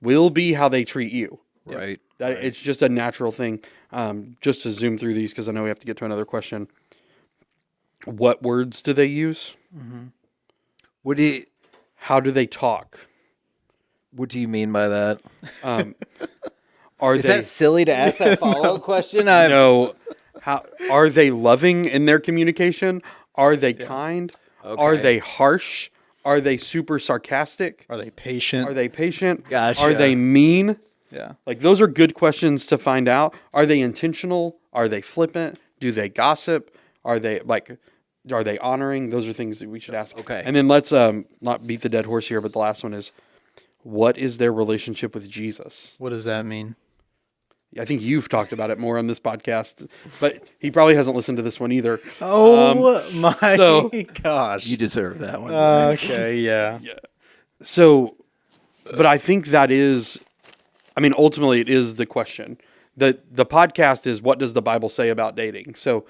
will be how they treat you. Right. That It's just a natural thing. Just to zoom through these, because I know we have to get to another question. What words do they use? What do you How do they talk? What do you mean by that? Are Is they that silly to ask that follow-up question? I no? How are they loving in their communication? Are they kind? Are Okay. they harsh? Are they super sarcastic? Are they patient? Are they patient? Gotcha. Are they mean? Yeah. Like, those are good questions to find out. Are they intentional? Are they flippant? Do they gossip? Are they honoring? Those are things that we should ask. Okay. And then let's not beat the dead horse here, but the last one is, what is their relationship with Jesus? What does that mean? I think you've talked about it more on this podcast, but he probably hasn't listened to this one either. Oh my so- gosh. You deserve that one. Okay, yeah. So, but I think that is, I mean, ultimately it is the question. The podcast is, what does the Bible say about dating? So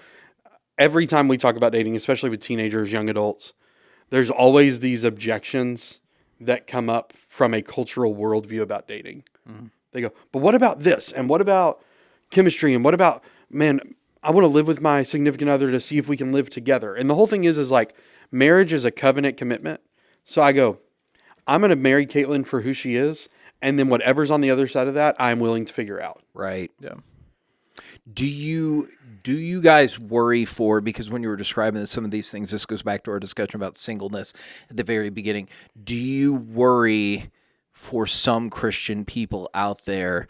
every time we talk about dating, especially with teenagers, young adults, there's always these objections that come up from a cultural worldview about dating. They go, but what about this? And what about chemistry? And what about, man, I want to live with my significant other to see if we can live together. And the whole thing is like, marriage is a covenant commitment. So I go, I'm going to marry Caitlin for who she is. And then whatever's on the other side of that, I'm willing to figure out. Right. Yeah. Do you guys worry for, because when you were describing some of these things, this goes back to our discussion about singleness at the very beginning. Do you worry for some Christian people out there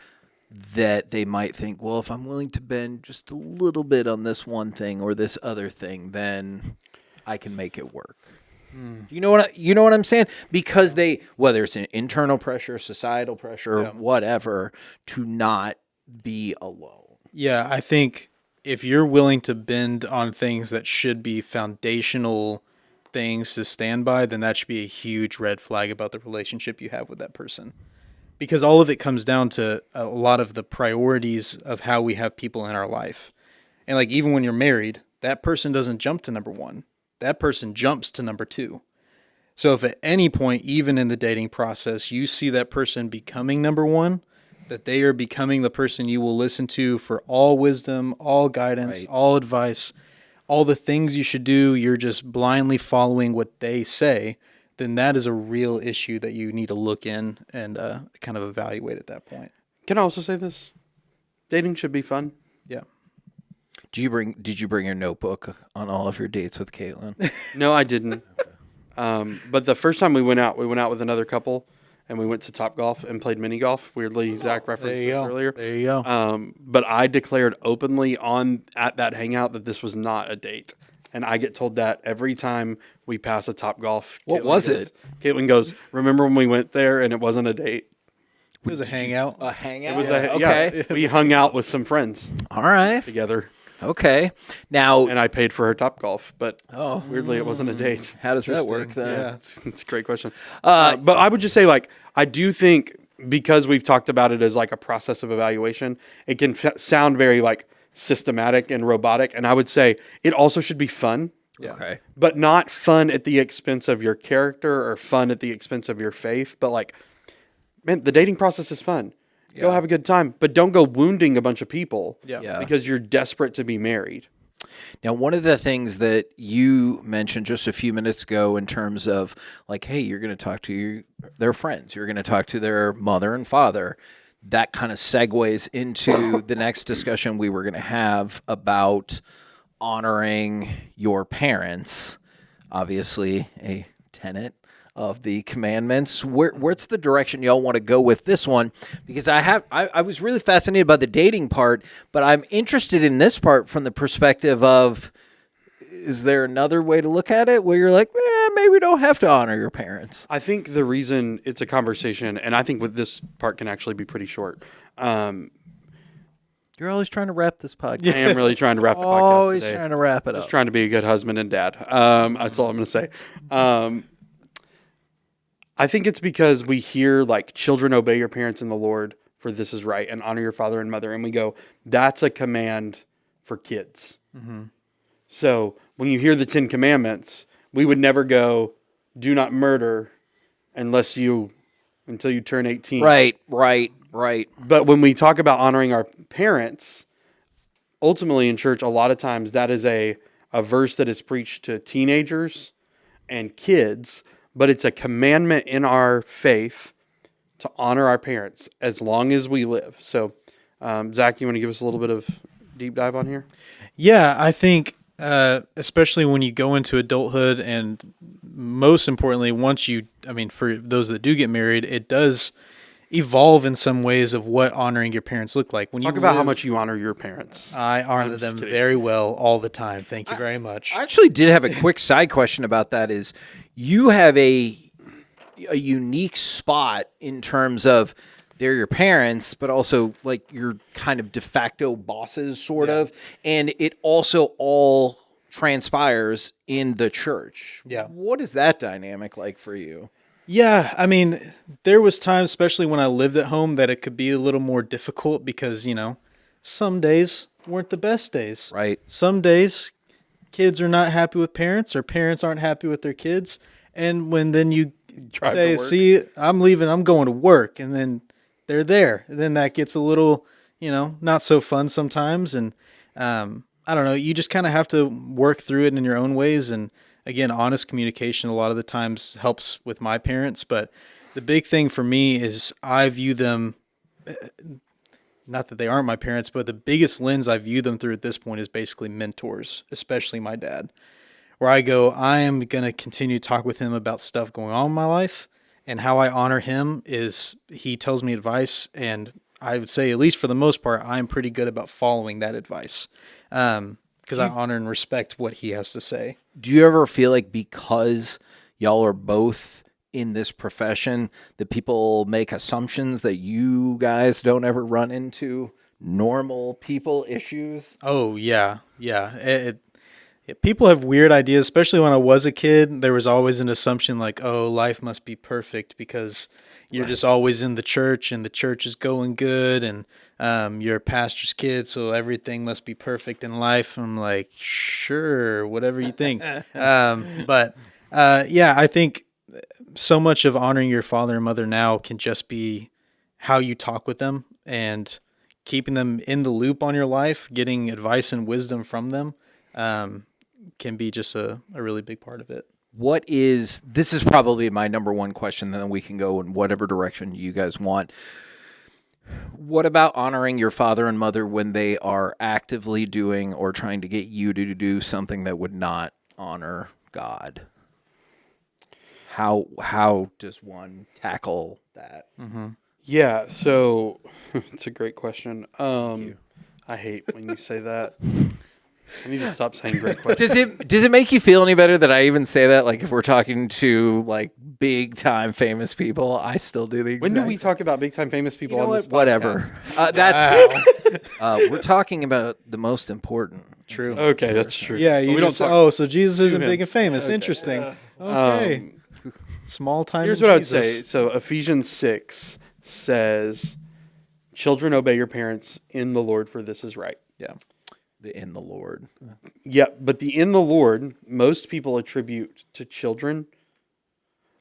that they might think, well, if I'm willing to bend just a little bit on this one thing or this other thing, then I can make it work? You know what I'm saying? Because they, whether it's an internal pressure, societal pressure, whatever, to not be alone. Yeah, I think if you're willing to bend on things that should be foundational things to stand by, then that should be a huge red flag about the relationship you have with that person. Because all of it comes down to a lot of the priorities of how we have people in our life. And like, even when you're married, that person doesn't jump to number one. That person jumps to number two. So if at any point, even in the dating process, you see that person becoming number one, that they are becoming the person you will listen to for all wisdom, all guidance, Right. all advice, all the things you should do, you're just blindly following what they say, then that is a real issue that you need to look in and kind of evaluate at that point. Can I also say this? Dating should be fun. Yeah. Did you bring your notebook on all of your dates with Caitlin? No, I didn't. But the first time we went out with another couple, and we went to Topgolf and played mini golf. Weirdly, Zach referenced There you this go. earlier. There you go. But I declared openly at that hangout that this was not a date. And I get told that every time we pass a Topgolf. What was it? Caitlin goes, remember when we went there and it wasn't a date? It was a hangout. A hangout? It was okay. we hung out with some friends All right. together. Okay. Now, And I paid for her Topgolf, but weirdly it wasn't a date. how does that work then? Yeah. It's a great question. But I would just say, like, I do think because we've talked about it as like a process of evaluation, it can sound very like systematic and robotic. And I would say it also should be fun, Okay. but not fun at the expense of your character or fun at the expense of your faith. But like, man, the dating process is fun. Go have a good time, but don't go wounding a bunch of people Yeah. because you're desperate to be married. Now, one of the things that you mentioned just a few minutes ago in terms of like, hey, you're going to talk to their friends, you're going to talk to their mother and father, that kind of segues into the next discussion we were going to have about honoring your parents, obviously a tenet of the commandments. What's the direction y'all want to go with this one? Because I was really fascinated by the dating part, but I'm interested in this part from the perspective of, is there another way to look at it where you're like, maybe we don't have to honor your parents? I think the reason it's a conversation, and I think with this part can actually be pretty short. You're always trying to wrap this podcast. I am really trying to wrap the podcast Always today. trying to wrap it Just up. trying to be a good husband and dad. That's all I'm going to say. I think it's because we hear like children obey your parents in the Lord, for this is right, and honor your father and mother. And we go, that's a command for kids. Mm-hmm. So when you hear the 10 Commandments, we would never go, do not murder until you turn 18. Right. But when we talk about honoring our parents, ultimately in church, a lot of times that is a verse that is preached to teenagers and kids, but it's a commandment in our faith to honor our parents as long as we live. So, Zach, you want to give us a little bit of deep dive on here? Yeah, I think especially when you go into adulthood, and most importantly, for those that do get married, it does evolve in some ways of what honoring your parents look like. When Talk you about how live- much you honor your parents. I honor them kidding. very well all the time. Thank you very much. I actually did have a quick side question about that. Is you have a unique spot in terms of they're your parents, but also like you're kind of de facto bosses, sort of, and it also all transpires in the church. Yeah. What is that dynamic like for you? Yeah, I mean, there was times, especially when I lived at home, that it could be a little more difficult because, some days weren't the best days. Right. Some days kids are not happy with parents or parents aren't happy with their kids. And when then you Drive to say, work. see, I'm leaving, I'm going to work. And then they're there. And then that gets a little, not so fun sometimes. And I don't know, you just kind of have to work through it in your own ways. And again, honest communication a lot of the times helps with my parents. But the big thing for me is I view them, not that they aren't my parents, but the biggest lens I view them through at this point is basically mentors, especially my dad. Where I go, I am going to continue to talk with him about stuff going on in my life. And how I honor him is he tells me advice. And I would say, at least for the most part, I'm pretty good about following that advice. Because I honor and respect what he has to say. Do you ever feel like because y'all are both in this profession that people make assumptions that you guys don't ever run into normal people issues? Oh, yeah. Yeah. People have weird ideas, especially when I was a kid. There was always an assumption like, oh, life must be perfect because you're just always in the church and the church is going good and you're a pastor's kid, so everything must be perfect in life. I'm like, sure, whatever you think. But I think so much of honoring your father and mother now can just be how you talk with them and keeping them in the loop on your life, getting advice and wisdom from them. Can be just a really big part of it. This is probably my number one question, then we can go in whatever direction you guys want. What about honoring your father and mother when they are actively doing or trying to get you to do something that would not honor God? How does one tackle that? Mm-hmm. Yeah, so it's a great question. I hate when you say that. I need to stop saying great questions. Does it make you feel any better that I even say that? Like if we're talking to like big time famous people, I still do the exact When do we talk about big time famous people You know on this what? Whatever. We're talking about the most important. True. Okay, that's true. Yeah, But you we don't just talk. so Jesus isn't him. big and famous. Interesting. Okay. Small time. Here's in what Jesus. I would say. So Ephesians 6 says, "Children, obey your parents in the Lord, for this is right." Yeah. In the Lord. Yeah, but the in the Lord, most people attribute to children.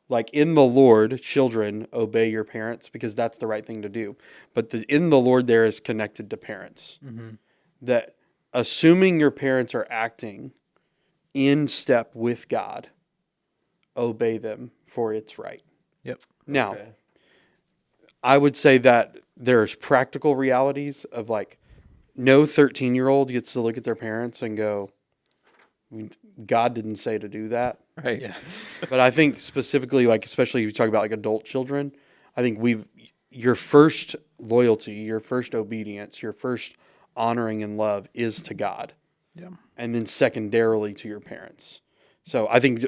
Like in the Lord, children, obey your parents because that's the right thing to do. But the in the Lord there is connected to parents. Mm-hmm. That assuming your parents are acting in step with God, obey them for it's right. Yep. Now, I would say that there's practical realities of like no 13-year-old gets to look at their parents and go, God didn't say to do that. Right. Yeah. But I think specifically, like, especially if you talk about like adult children, I think your first loyalty, your first obedience, your first honoring and love is to God. Yeah. And then secondarily to your parents. So I think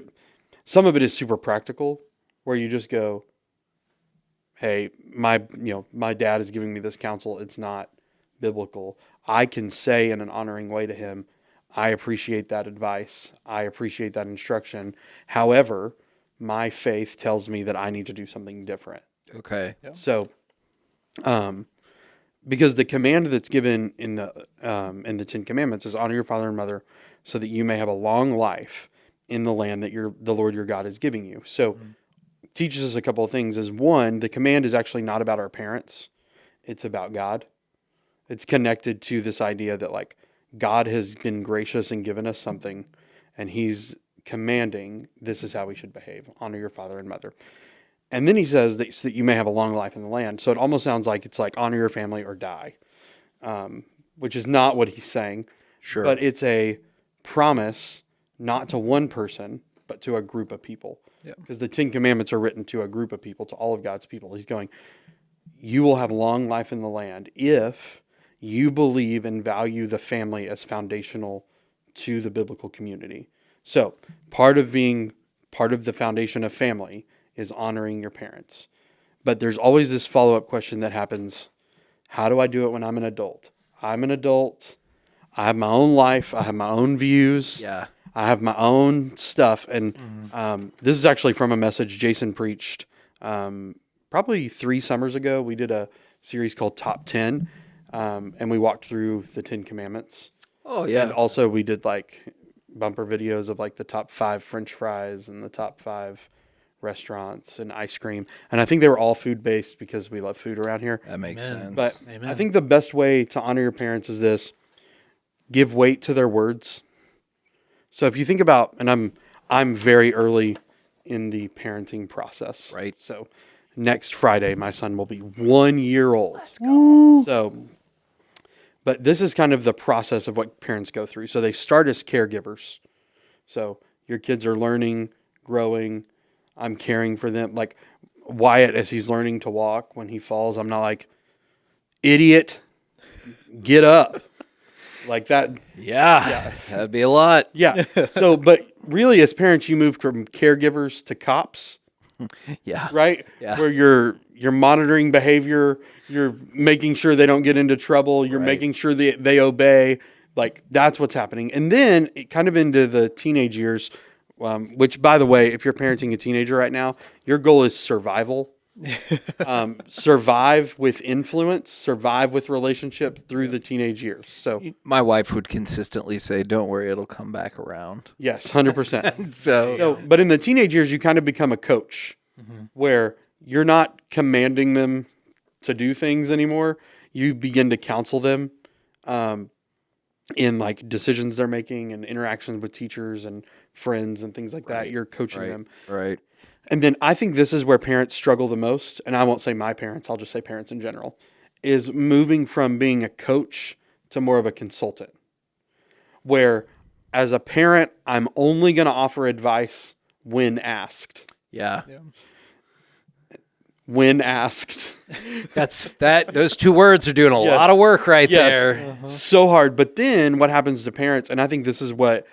some of it is super practical, where you just go, hey, my dad is giving me this counsel. It's not biblical. I can say in an honoring way to him, I appreciate that advice. I appreciate that instruction. However, my faith tells me that I need to do something different. Okay. So, because the command that's given in the Ten Commandments is honor your father and mother, so that you may have a long life in the land that the Lord your God is giving you. So, teaches us a couple of things. Is one, the command is actually not about our parents; it's about God. It's connected to this idea that like God has been gracious and given us something, and He's commanding this is how we should behave: honor your father and mother. And then he says that so that you may have a long life in the land. So it almost sounds like it's like honor your family or die, which is not what he's saying. Sure. But it's a promise not to one person, but to a group of people. Yeah. Because the Ten Commandments are written to a group of people, to all of God's people. He's going, you will have long life in the land if you believe and value the family as foundational to the biblical community. So part of being part of the foundation of family is honoring your parents. But there's always this follow-up question that happens. How do I do it when I'm an adult? I'm an adult. I have my own life. I have my own views. Yeah. I have my own stuff. And this is actually from a message Jason preached probably 3 summers ago. We did a series called Top 10, and we walked through the 10 Commandments. Oh, yeah. And also we did like bumper videos of like the top 5 French fries and the top 5 restaurants and ice cream. And I think they were all food-based because we love food around here. That makes Amen. sense. But Amen. I think the best way to honor your parents is this: give weight to their words. So if you think about, and I'm very early in the parenting process. Right. So next Friday, my son will be 1 year old. Let's go. So, but this is kind of the process of what parents go through. So they start as caregivers. So your kids are learning, growing. I'm caring for them. Like Wyatt, as he's learning to walk, when he falls, I'm not like, idiot, get up. Like that. yeah. That'd be a lot. Yeah. So, but really, as parents, you move from caregivers to cops, Yeah. right? Yeah. Where you're monitoring behavior, you're making sure they don't get into trouble, you're Right. making sure they obey. Like that's what's happening. And then it kind of into the teenage years, which, by the way, if you're parenting a teenager right now, your goal is survival. Survive with influence, survive with relationship through the teenage years. So My wife would consistently say, "Don't worry, it'll come back around." yes, 100%. So, But in the teenage years, you kind of become a coach where you're not commanding them to do things anymore. You begin to counsel them in like decisions they're making and interactions with teachers and friends and things like that. You're coaching them. right. And then I think this is where parents struggle the most. And I won't say my parents, I'll just say parents in general, is moving from being a coach to more of a consultant. Where as a parent, I'm only going to offer advice when asked. Yeah. When asked. Those 2 words are doing a Yes. lot of work right Yes. there. So hard. But then what happens to parents, and I think this is what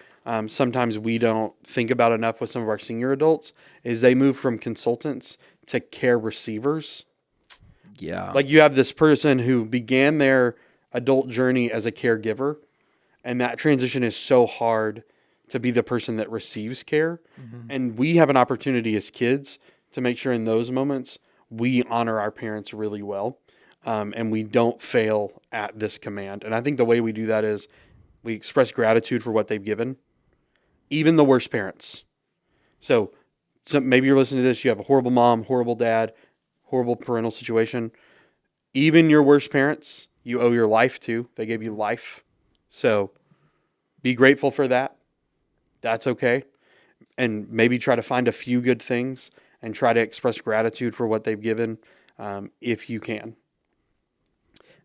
sometimes we don't think about enough with some of our senior adults, is they move from consultants to care receivers. Yeah. Like you have this person who began their adult journey as a caregiver, and that transition is so hard to be the person that receives care. And we have an opportunity as kids to make sure in those moments we honor our parents really well, and we don't fail at this command. And I think the way we do that is we express gratitude for what they've given, even the worst parents. So maybe you're listening to this, you have a horrible mom, horrible dad, horrible parental situation. Even your worst parents, you owe your life to. They gave you life. So be grateful for that. That's okay. And maybe try to find a few good things and try to express gratitude for what they've given if you can.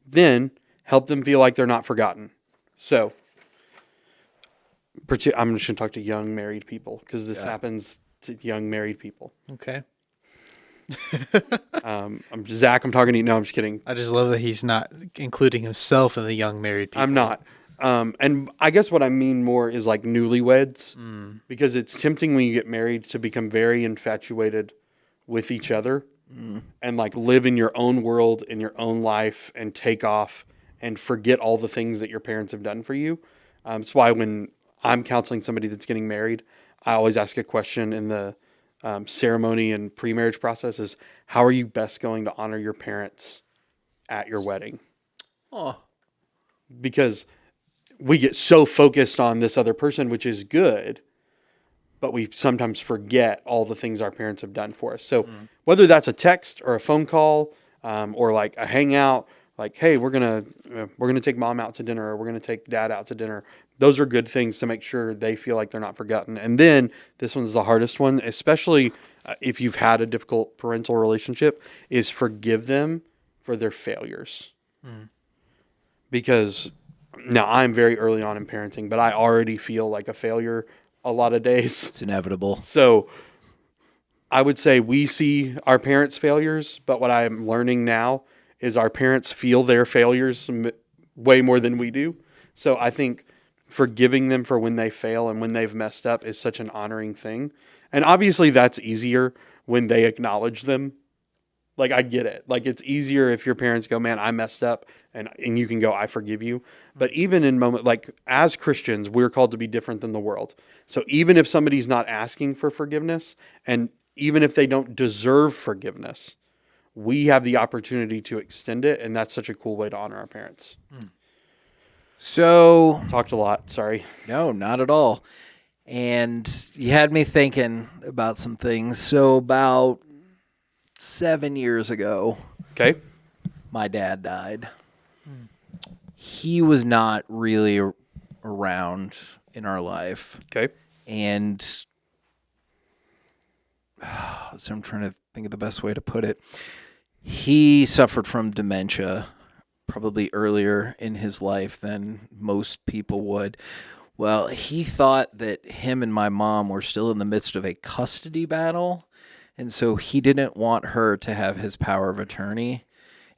Then help them feel like they're not forgotten. So I'm just going to talk to young married people because this happens to young married people. Okay. Zach, I'm talking to you. No, I'm just kidding. I just love that he's not including himself in the young married people. I'm not. And I guess what I mean more is like newlyweds, because it's tempting when you get married to become very infatuated with each other and like live in your own world, in your own life, and take off and forget all the things that your parents have done for you. That's why when I'm counseling somebody that's getting married, I always ask a question in the ceremony and pre-marriage process is, how are you best going to honor your parents at your wedding? Oh, Because we get so focused on this other person, which is good, but we sometimes forget all the things our parents have done for us. So whether that's a text or a phone call, or like a hangout, like, hey, we're gonna take mom out to dinner, or we're gonna take dad out to dinner. Those are good things to make sure they feel like they're not forgotten. And then this one's the hardest one, especially if you've had a difficult parental relationship, is forgive them for their failures. Because now I'm very early on in parenting, but I already feel like a failure a lot of days. it's inevitable. So I would say we see our parents' failures, but what I'm learning now is our parents feel their failures way more than we do. So I think forgiving them for when they fail and when they've messed up is such an honoring thing. And obviously that's easier when they acknowledge them. Like, I get it. Like, it's easier if your parents go, man, I messed up, and you can go, I forgive you. But even in moment, like, as Christians, we're called to be different than the world. So even if somebody's not asking for forgiveness, and even if they don't deserve forgiveness, we have the opportunity to extend it, and that's such a cool way to honor our parents. So, Talked a lot, sorry. no, not at all. And you had me thinking about some things. So about 7 years ago, Okay. my dad died. He was not really around in our life. Okay. And so I'm trying to think of the best way to put it. He suffered from dementia probably earlier in his life than most people would. Well, he thought that him and my mom were still in the midst of a custody battle. And so he didn't want her to have his power of attorney.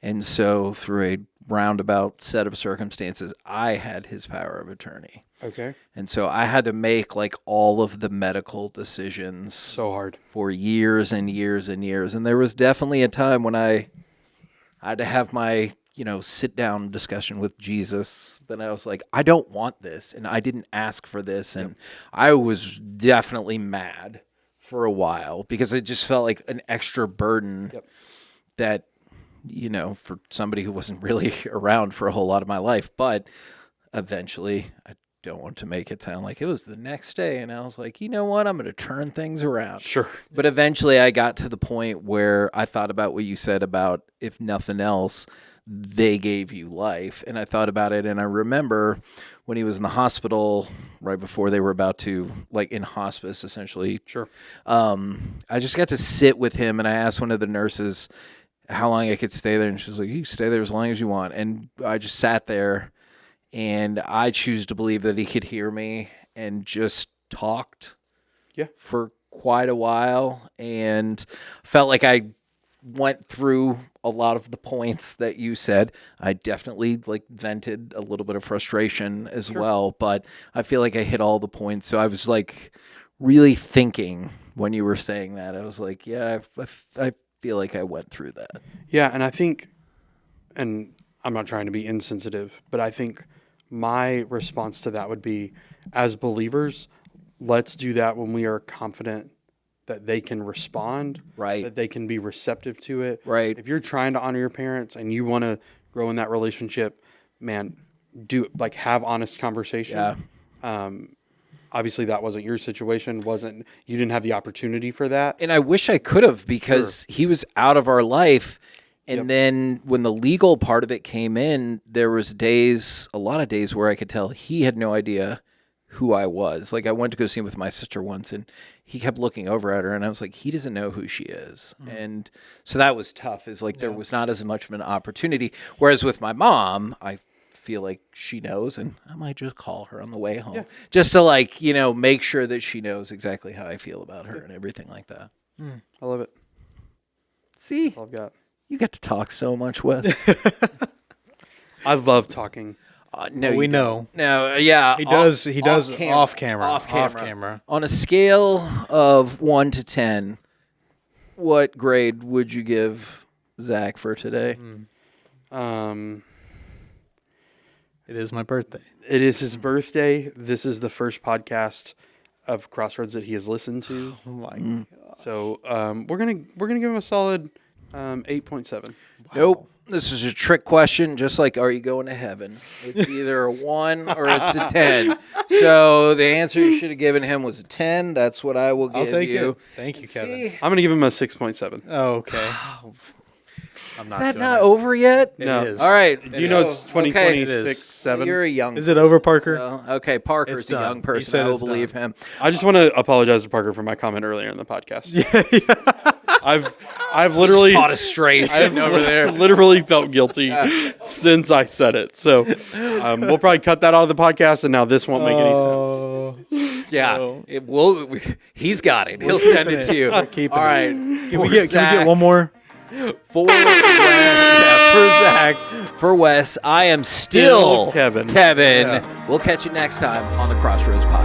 And so through a roundabout set of circumstances, I had his power of attorney. Okay. And so I had to make like all of the medical decisions So hard. for years and years and years. And there was definitely a time when I had to have my, sit down discussion with Jesus. But I was like, I don't want this. And I didn't ask for this. And I was definitely mad for a while because it just felt like an extra burden that, for somebody who wasn't really around for a whole lot of my life. But eventually, I don't want to make it sound like it was the next day. And I was like, you know what? I'm going to turn things around. Sure. But eventually I got to the point where I thought about what you said about, if nothing else, they gave you life. And I thought about it. And I remember when he was in the hospital right before they were about to, like in hospice, essentially. Sure. I just got to sit with him and I asked one of the nurses how long I could stay there. And she was like, you can stay there as long as you want. And I just sat there. And I choose to believe that he could hear me and just talked for quite a while and felt like I went through a lot of the points that you said. I definitely vented a little bit of frustration as well, but I feel like I hit all the points. So I was really thinking when you were saying that. I was like, yeah, I feel like I went through that. Yeah, and I think, and I'm not trying to be insensitive, but I think my response to that would be, as believers, let's do that when we are confident that they can respond, Right. that they can be receptive to it. Right. If you're trying to honor your parents and you want to grow in that relationship, man, have honest conversation. Yeah. Obviously that wasn't your situation, you didn't have the opportunity for that. And I wish I could have because he was out of our life. And then when the legal part of it came in, there was a lot of days where I could tell he had no idea who I was. Like I went to go see him with my sister once and he kept looking over at her and I was like, he doesn't know who she is. And so that was tough. There was not as much of an opportunity. Whereas with my mom, I feel like she knows, and I might just call her on the way home just to like, make sure that she knows exactly how I feel about her and everything like that. I love it. See, That's all I've got. you get to talk so much, Wes. I love talking. No, we you know. don't. No, yeah, He does off camera. Off camera. On a scale of 1 to 10, what grade would you give Zach for today? It is my birthday. It is his birthday. This is the first podcast of Crossroads that he has listened to. Oh my God. So we're gonna give him a solid 8.7. Nope. This is a trick question, just like are you going to heaven? It's either a 1 or it's a 10. So the answer you should have given him was a 10. That's what I will give I'll take you. it. Thank you, Kevin. See, I'm gonna give him a 6.7. Oh, okay. I'm is not that doing not it. over yet? It No. is. All right. Do you know it's Okay. 2026, 7? You're a young Is it over, Parker? Okay, Parker's It's a done. young He person. said I will it's believe done. him. I just want to apologize to Parker for my comment earlier in the podcast. I've literally Caught a stray sitting over there. literally felt guilty since I said it. So we'll probably cut that out of the podcast, and now this won't make any sense. Yeah, it will. He's got it. He'll send it to you. keeping All it. right. Can we get one more? For Zach, for Wes, I am still Kevin. We'll catch you next time on the Crossroads Podcast.